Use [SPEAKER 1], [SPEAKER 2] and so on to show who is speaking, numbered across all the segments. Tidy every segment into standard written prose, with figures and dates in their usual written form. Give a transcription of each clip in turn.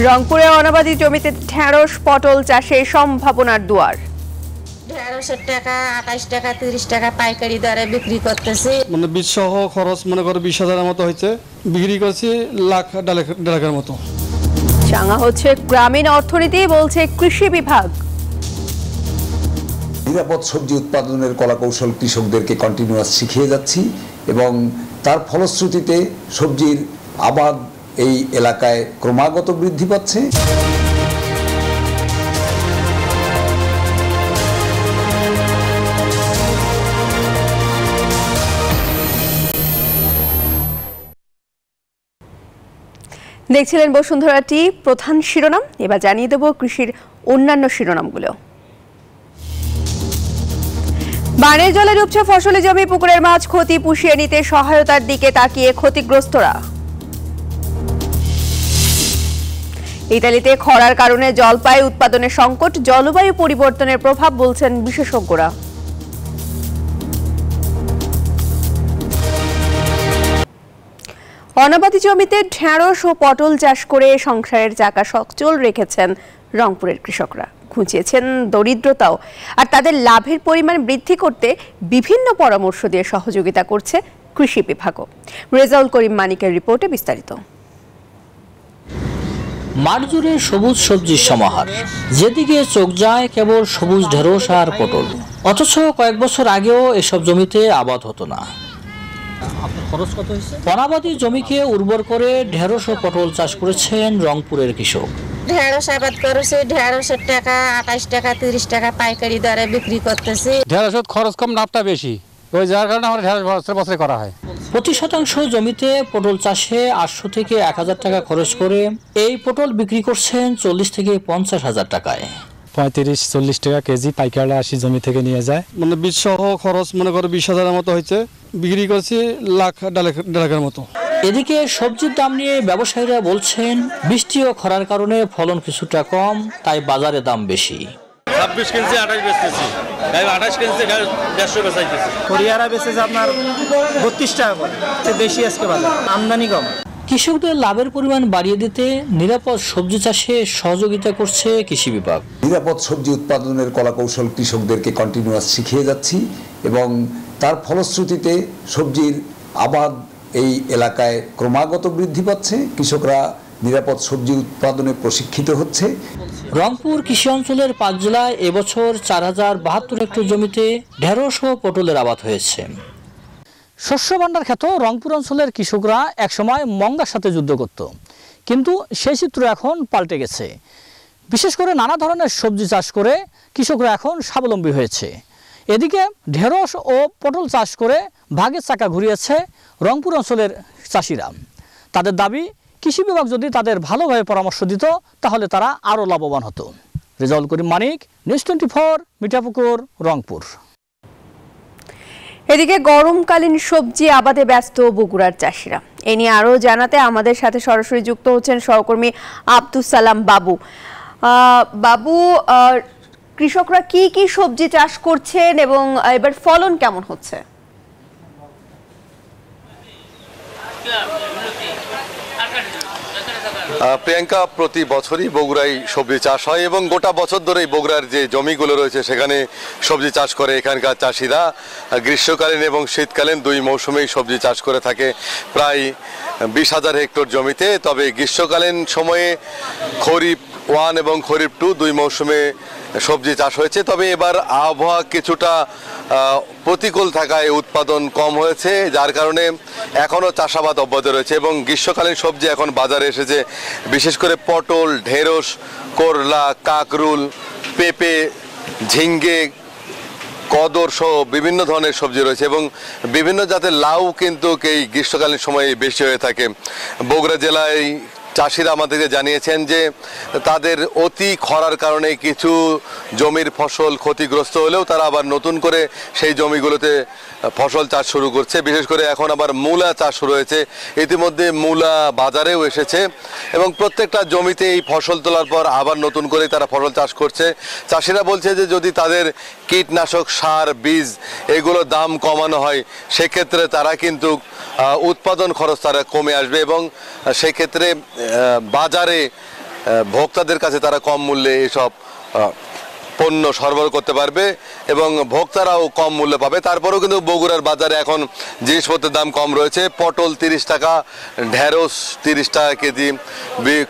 [SPEAKER 1] রংপুরে অনাবাদি জমিতে ঢেঁড়স পটল চাষে সম্ভাবনার দুয়ার।
[SPEAKER 2] ঢেঁড়সের টাকা 28 টাকা 30 টাকা পাইকারি দরে বিক্রি করতেছি।
[SPEAKER 3] মানে বীজ সহ খরচ মনে করো 20,000-এর মতো হয়েছে, বিক্রি করছি লাখ দেড় লাখের মতো।
[SPEAKER 1] চাঙা হচ্ছে গ্রামীণ অর্থনীতি বলছে কৃষি বিভাগ।
[SPEAKER 4] নিরাপদ সবজি উৎপাদনের কলাকৌশল কৃষকদেরকে কন্টিনিউয়াস শিখিয়ে যাচ্ছি এবং তার ফলশ্রুতিতে সবজির আবাদ এই এলাকায় ক্রমাগত বৃদ্ধি পাচ্ছে।
[SPEAKER 1] দেখছিলেন বসুন্ধরাটি প্রধান শিরোনাম, এবার জানিয়ে দেব কৃষির অন্যান্য শিরোনামগুলো। বানের জলে ডুবছে ফসলি জমি, পুকুরের মাছ, ক্ষতি পুষিয়ে নিতে সহায়তার দিকে তাকিয়ে ক্ষতিগ্রস্তরা। ইতালিতে খরার কারণে জলপাই উৎপাদনের সংকট, জলবায়ু পরিবর্তনের প্রভাব বলছেন বিশেষজ্ঞরা। অনাবাদি জমিতে ঢেঁড়স ও পটল চাষ করে সংসারের চাকা সচল রেখেছেন রংপুরের কৃষকরা। ঘুচিয়েছেন দরিদ্রতাও, আর তাদের লাভের পরিমাণ বৃদ্ধি করতে বিভিন্ন পরামর্শ দিয়ে সহযোগিতা করছে কৃষি বিভাগও। রেজাউল করিম মানিকের রিপোর্টে বিস্তারিত।
[SPEAKER 5] মাঠ জুড়ে সবুজ সবজির সমাহার, যেদিকে চোখ যায় কেবল সবুজ ঢেঁড়স আর পটল। অথচ কয়েক বছর আগেও এসব জমিতে আবাদ হতো না। অনাবাদি জমিকে উর্বর করে ঢেঁড়স ও পটল চাষ করেছেন রংপুরের কৃষক।
[SPEAKER 2] ঢেঁড়স আবাদ করেছি, ঢেঁড়সের টাকা 28 টাকা 30 টাকা পাইকারি দরে বিক্রি করতেছি।
[SPEAKER 6] ঢেঁড়সের খরচ কম, লাভটা বেশি, ওই যার কারণে আমরা ঢেঁড়স বছরে করা হয়।
[SPEAKER 5] প্রতি শতাংশ জমিতে পটল চাষে 800 থেকে 1000 টাকা খরচ করে এই পটল বিক্রি করছেন 40 থেকে 50,000 টাকায়।
[SPEAKER 6] 35-40 টাকা কেজি পাইকাররা আসি জমি থেকে নিয়ে যায়।
[SPEAKER 3] মানে বীজ সহ খরচ মনে করো 20,000-এর মতো হয়েছে, বিক্রি করছি লাখ দেড় লাখের মতো।
[SPEAKER 5] এদিকে সবজির দাম নিয়ে ব্যবসায়ীরা বলছেন বৃষ্টি ও খরার কারণে ফলন কিছুটা কম, তাই বাজারে দাম বেশি।
[SPEAKER 7] 26 কেজি 28 বেচতেছি, 28 কেজি 150 বেচাইতেছি।
[SPEAKER 8] কোরিয়ারা বেচেছে আপনার 32 টাকা করে, বেশি আজকে বাজার, আমদানি কম।
[SPEAKER 5] কৃষকদের লাভের পরিমাণ বাড়িয়ে দিতে নিরাপদ সবজি চাষে সহযোগিতা করছে কৃষি বিভাগ।
[SPEAKER 4] নিরাপদ সবজি উৎপাদনের কলাকৌশল কৃষকদেরকে কন্টিনিউয়াস শিখিয়ে যাচ্ছি এবং তার ফলশ্রুতিতে সবজির আবাদ এই এলাকায় ক্রমাগত বৃদ্ধি পাচ্ছে। কৃষকরা নিরাপদ সবজি উৎপাদনে প্রশিক্ষিত হচ্ছে।
[SPEAKER 5] রংপুর কৃষি অঞ্চলের 5 জেলায় এবছর 4072 হেক্টর জমিতে ঢেঁড়স ও পটলের আবাদ হয়েছে। শস্য ভাণ্ডার খ্যাত রংপুর অঞ্চলের কৃষকরা একসময় মঙ্গার সাথে যুদ্ধ করত, কিন্তু সেই চিত্র এখন পাল্টে গেছে। বিশেষ করে নানা ধরনের সবজি চাষ করে কৃষকরা এখন স্বাবলম্বী হয়েছে। এদিকে ঢেঁড়স ও পটল চাষ করে ভাগের চাকা ঘুরিয়েছে রংপুর অঞ্চলের চাষিরা। তাদের দাবি, কৃষি বিভাগ যদি তাদের ভালোভাবে পরামর্শ দিত তাহলে তারা আরও লাভবান হতো। রেজাউল করিম মানিক, নিউজ 24, মিঠাপুকুর, রংপুর।
[SPEAKER 1] এদিকে গরমকালীন সবজি আবাদে ব্যস্ত বগুড়ার চাষিরা। এ নিয়ে আরও জানাতে আমাদের সাথে সরাসরি যুক্ত হচ্ছেন সহকর্মী আব্দুস সালাম বাবু। বাবু, কৃষকরা কি কি সবজি চাষ করছেন এবং এবার ফলন কেমন হচ্ছে?
[SPEAKER 9] প্রিয়াঙ্কা, প্রতি বছরই বগুড়ায় সবজি চাষ হয় এবং গোটা বছর ধরেই বগুড়ার যে জমিগুলো রয়েছে সেখানে সবজি চাষ করে এখানকার চাষিরা। গ্রীষ্মকালীন এবং শীতকালীন দুই মৌসুমেই সবজি চাষ করে থাকে প্রায় 20,000 হেক্টর জমিতে। তবে গ্রীষ্মকালীন সময়ে খরিফ 1 এবং খরিফ 2 দুই মৌসুমে সবজি চাষ হয়েছে। তবে এবার আবহাওয়া কিছুটা প্রতিকূল থাকায় উৎপাদন কম হয়েছে, যার কারণে এখনও চাষাবাদ অব্যাহত রয়েছে এবং গ্রীষ্মকালীন সবজি এখন বাজারে এসেছে। বিশেষ করে পটল, ঢেঁড়স, করলা, কাকরুল, পেঁপে, ঝিঙ্গে, কদর সহ বিভিন্ন ধরনের সবজি রয়েছে এবং বিভিন্ন জাতের লাউ কিন্তু এই গ্রীষ্মকালীন সময়ে বেশি হয়ে থাকে। বগুড়া জেলায় চাষিরা আমাদেরকে জানিয়েছেন যে তাদের অতি খরার কারণে কিছু জমির ফসল ক্ষতিগ্রস্ত হলেও তারা আবার নতুন করে সেই জমিগুলোতে ফসল চাষ শুরু করছে। বিশেষ করে এখন আবার মূলা চাষ শুরু হয়েছে। ইতিমধ্যে মূলা বাজারেও এসেছে এবং প্রত্যেকটা জমিতে এই ফসল তোলার পর আবার নতুন করে তারা ফসল চাষ করছে। চাষিরা বলছে যে যদি তাদের কীটনাশক, সার, বীজ এগুলোর দাম কমানো হয় সেক্ষেত্রে তারা কিন্তু উৎপাদন খরচ তারা কমে আসবে এবং সেক্ষেত্রে বাজারে ভোক্তাদের কাছে তারা কম মূল্যে এসব পণ্য সরবরাহ করতে পারবে এবং ভোক্তারাও কম মূল্য পাবে। তারপরেও কিন্তু বগুড়ার বাজারে এখন জিনিসপত্রের দাম কম রয়েছে। পটল 30 টাকা, ঢেঁড়স 30 টাকা কেজি,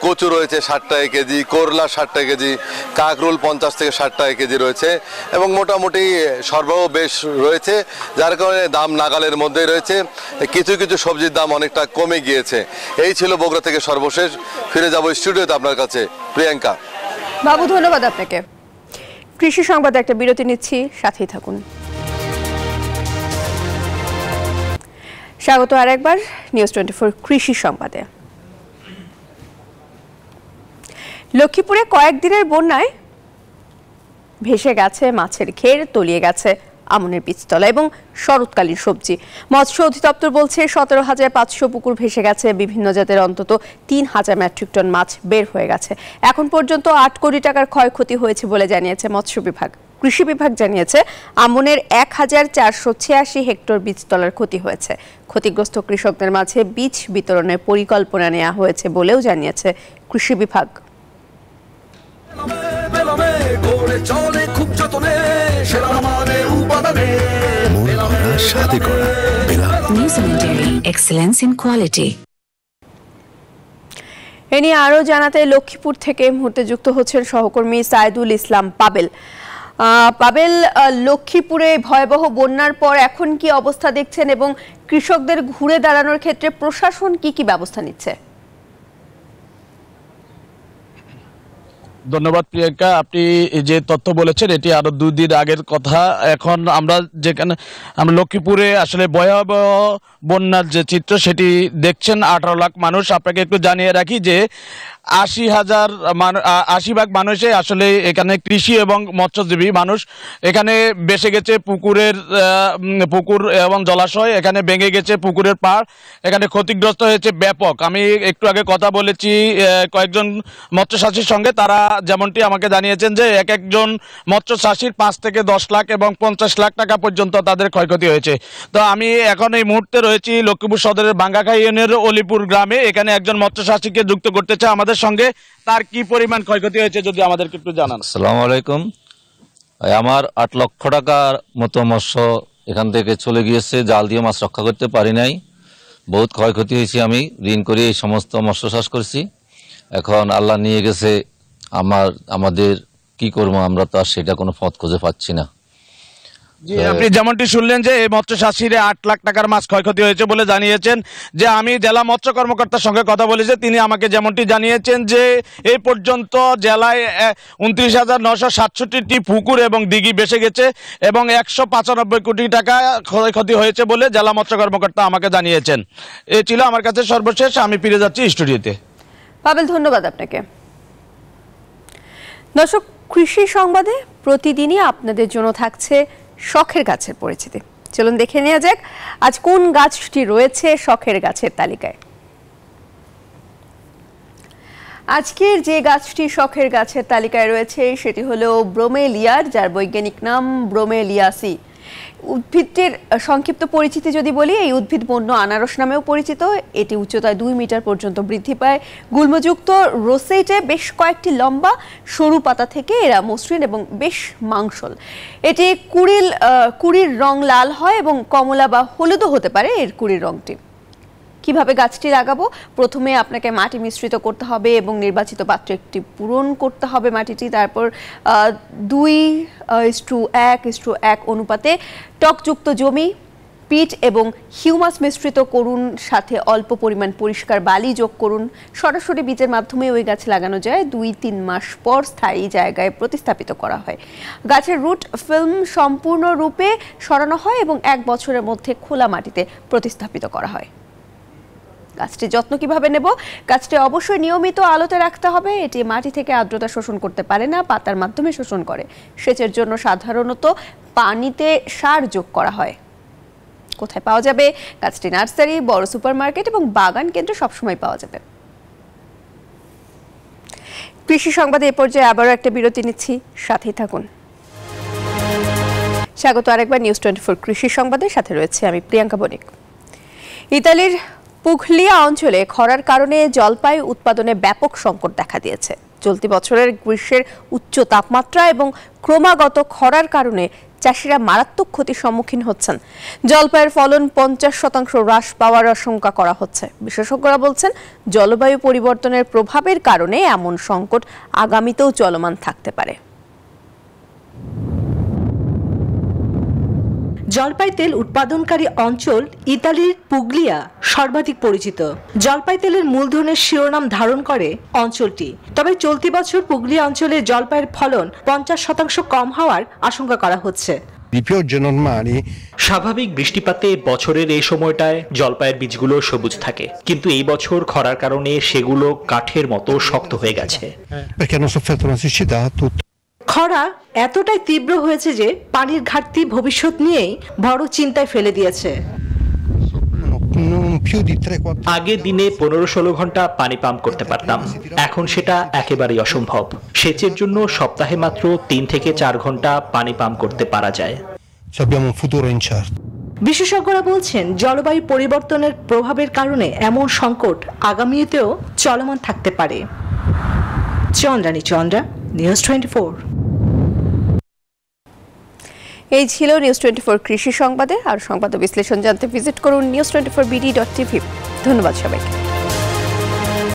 [SPEAKER 9] কচু রয়েছে 60 টাকা কেজি, করলা 60 টাকা কেজি, কাঁকরোল 50 থেকে 60 টাকা কেজি রয়েছে এবং মোটামুটি সরবরাহ বেশ রয়েছে, যার কারণে দাম নাগালের মধ্যেই রয়েছে। কিছু কিছু সবজির দাম অনেকটা কমে গিয়েছে। এই ছিল বগুড়া থেকে সর্বশেষ। ফিরে যাব স্টুডিওতে আপনার কাছে। প্রিয়াঙ্কা।
[SPEAKER 1] বাবু, ধন্যবাদ আপনাকে। কৃষি সংবাদে একটা বিরতি নিচ্ছি, সাথেই থাকুন। স্বাগত আরেকবার নিউজ 24 কৃষি সংবাদে। লক্ষ্মীপুরে কয়েকদিনের বন্যায় ভেসে গেছে মাছের ঘের, তলিয়ে গেছে আমনের বীজতলা এবং শরৎকালীন সবজি। মৎস্য অধিদপ্তর বলছে 17,500 পুকুর ভেসে গেছে, বিভিন্ন জাতের অন্তত 3,000 মেট্রিক টন মাছ বের হয়ে গেছে। এখন পর্যন্ত 8 কোটি টাকার ক্ষয়ক্ষতি হয়েছে বলে জানিয়েছে মৎস্য বিভাগ। কৃষি বিভাগ জানিয়েছে আমনের 1,486 হেক্টর বীজতলার ক্ষতি হয়েছে। ক্ষতিগ্রস্ত কৃষকদের মাঝে বীজ বিতরণের পরিকল্পনা নেওয়া হয়েছে বলেও জানিয়েছে কৃষি বিভাগ। এ নিয়ে আরো জানাতে লক্ষ্মীপুর থেকে মুহূর্তে যুক্ত হচ্ছেন সহকর্মী সাইদুল ইসলাম পাবেল। পাবেল, লক্ষ্মীপুরে ভয়াবহ বন্যার পর এখন কি অবস্থা দেখছেন এবং কৃষকদের ঘুরে দাঁড়ানোর ক্ষেত্রে প্রশাসন কি কি ব্যবস্থা নিচ্ছে?
[SPEAKER 10] ধন্যবাদ প্রিয়াঙ্কা, আপনি যে তথ্য বলেছেন এটি আরো 2 দিন আগের কথা। এখন আমরা যেখানে লক্ষ্মীপুরে আসলে ভয়াবহ বন্যার যে চিত্র সেটি দেখছেন। 18 লাখ মানুষ। আপনাকে একটু জানিয়ে রাখি যে 80 ভাগ মানুষে আসলে এখানে কৃষি এবং মৎস্যজীবী মানুষ। এখানে বেসে গেছে পুকুর এবং জলাশয়, এখানে ভেঙে গেছে পুকুরের পাড়, এখানে ক্ষতিগ্রস্ত হয়েছে ব্যাপক। আমি একটু আগে কথা বলেছি কয়েকজন মৎস্যচাষীর সঙ্গে, তারা যেমনটি আমাকে জানিয়েছেন যে এক একজন মৎস্যচাষীর 5 থেকে 10 লাখ এবং 50 লাখ টাকা পর্যন্ত তাদের ক্ষয়ক্ষতি হয়েছে। তো আমি এখন এই মুহূর্তে রয়েছি লক্ষ্মীপুর সদরের বাঙ্গাখাই ইউনিয়নের অলিপুর গ্রামে। এখানে একজন মৎস্যচাষীকে যুক্ত করতে চাই আমাদের সঙ্গে। তার কি পরিমাণ ক্ষয়ক্ষতি হয়েছে যদি আমাদেরকে একটু জানান।
[SPEAKER 11] আসসালামু আলাইকুম। আমার 8 লক্ষ টাকার মতো মৎস্য এখান থেকে চলে গিয়েছে, জাল দিয়ে মাছ রক্ষা করতে পারি নাই, বহুত ক্ষয়ক্ষতি হয়েছে। আমি ঋণ করে এই সমস্ত মৎস্য চাষ করছি, এখন আল্লাহ নিয়ে গেছে। আমাদের কি করবো, আমরা তো আর সেটা কোনো পথ খুঁজে পাচ্ছি না।
[SPEAKER 10] জি, আপনি যেমনটি শুনলেন যে এই মৎস্যচাষীরা 8 লাখ টাকার মাছ ক্ষয়ক্ষতি হয়েছে বলে জানিয়েছেন। যে আমি জেলা মৎস্য কর্মকর্তার সঙ্গে কথা বলেছি, তিনি আমাকে যেমনটি জানিয়েছেন যে এই পর্যন্ত জেলায় 29,967টি পুকুর এবং দিঘি ভেসে গেছে এবং 195 কোটি টাকা ক্ষয়ক্ষতি হয়েছে বলে জেলা মৎস্য কর্মকর্তা আমাকে জানিয়েছেন। এই ছিল আমার কাছে সর্বশেষ। আমি ফিরে যাচ্ছি স্টুডিওতে।
[SPEAKER 1] পাবেল, ধন্যবাদ আপনাকে। দর্শক, কৃষি সংবাদে প্রতিদিনই আপনাদের জন্য থাকছে শখের গাছের পরিচিতি। চলুন দেখে নেওয়া যাক আজ কোন গাছটি রয়েছে শখের গাছের তালিকায়। আজকের যে গাছটি শখের গাছের তালিকায় রয়েছে সেটি হলো ব্রোমেলিয়ার, যার বৈজ্ঞানিক নাম ব্রোমেলিয়াসি। উদ্ভিদটির সংক্ষিপ্ত পরিচিতি যদি বলি, এই উদ্ভিদ বন্য আনারস নামেও পরিচিত। এটি উচ্চতায় 2 মিটার পর্যন্ত বৃদ্ধি পায়। গুল্মযুক্ত রোসেটে বেশ কয়েকটি লম্বা সরু পাতা থেকে এরা মসৃণ এবং বেশ মাংসল। এটি কুড়ির রং লাল হয় এবং কমলা বা হলুদও হতে পারে এর কুড়ির রংটি। কিভাবে গাছটি লাগাবো? প্রথমে আপনাকে মাটি মিশ্রিত করতে হবে এবং নির্বাচিত পাত্রে একটি পূরণ করতে হবে মাটিটি। তারপর 2:1:1 অনুপাতে টকযুক্ত জমি, পিট এবং হিউমাস মিশ্রিত করুন, সাথে অল্প পরিমাণ পরিষ্কার বালি যোগ করুন। সরাসরি বীজের মাধ্যমে ওই গাছ লাগানো যায়। 2-3 মাস পর স্থায়ী জায়গায় প্রতিস্থাপিত করা হয়। গাছের রুট ফিল্ম সম্পূর্ণরূপে সরানো হয় এবং 1 বছরের মধ্যে খোলা মাটিতে প্রতিস্থাপিত করা হয়। গাছটির যত্ন কিভাবে নেব? গাছটি অবশ্যই নিয়মিত আলোতে রাখতে হবে। এটি মাটি থেকে আর্দ্রতা শোষণ করতে পারে না, পাতার মাধ্যমে শোষণ করে। সেচের জন্য সাধারণত পানিতে সার যোগ করা হয়। কোথায় পাওয়া যাবে? গাছটি নার্সারি, বড় সুপারমার্কেট এবং বাগান কেন্দ্রে সবসময় পাওয়া যাবে। কৃষি সংবাদে এ পর্যায়ে আবারও একটা বিরতি নিচ্ছি, সাথেই থাকুন। স্বাগত আরেকবার নিউজ 24 কৃষি সংবাদের সাথে রয়েছে আমি প্রিয়াঙ্কা বণিক। ইতালির পুগলিয়া অঞ্চলে খরার কারণে জলপাই উৎপাদনে ব্যাপক সংকট দেখা দিয়েছে। চলতি বছরের গ্রীষ্মের উচ্চ তাপমাত্রা এবং ক্রমাগত খরার কারণে চাষিরা মারাত্মক ক্ষতির সম্মুখীন হচ্ছেন। জলপাইয়ের ফলন 50% হ্রাস পাওয়ার আশঙ্কা করা হচ্ছে। বিশেষজ্ঞরা বলছেন, জলবায়ু পরিবর্তনের প্রভাবের কারণে এমন সংকট আগামীতেও চলমান থাকতে পারে।
[SPEAKER 12] জলপাই তেল উৎপাদনকারী অঞ্চল ইতালির পুগলিয়া সর্বাধিক পরিচিত। জলপাই তেলের মূলধনের শিরোনাম ধারণ করে অঞ্চলটি। তবে চলতি বছর পুগলিয়া অঞ্চলে জলপাইয়ের ফলন 50% কম হওয়ার আশঙ্কা করা হচ্ছে।
[SPEAKER 13] স্বাভাবিক বৃষ্টিপাতে বছরের এই সময়টায় জলপাইয়ের বীজগুলো সবুজ থাকে, কিন্তু এই বছর খরার কারণে সেগুলো কাঠের মতো শক্ত হয়ে গেছে।
[SPEAKER 12] খরা এতটাই তীব্র হয়েছে যে পানির ঘাটতি ভবিষ্যৎ নিয়েই বড় চিন্তায় ফেলে দিয়েছে।
[SPEAKER 13] আগে দিনে 15-16 ঘন্টা পানি পাম্প করতে পারতাম, এখন সেটা একেবারেই অসম্ভব। সেচের জন্য সপ্তাহে মাত্র 3 থেকে 4 ঘন্টা পানি পাম্প করতে পারা যায়।
[SPEAKER 12] বিশেষজ্ঞরা বলছেন, জলবায়ু পরিবর্তনের প্রভাবের কারণে এমন সংকট আগামীতেও চলমান থাকতে পারে। চন্দ্রানী চন্দ্রা, নিউজ 24।
[SPEAKER 1] এই ছিল নিউজ 24 কৃষি সংবাদে। আর সংবাদ বিশ্লেষণ জানতে ভিজিট করুন news24bd.tv। ধন্যবাদ সবাইকে।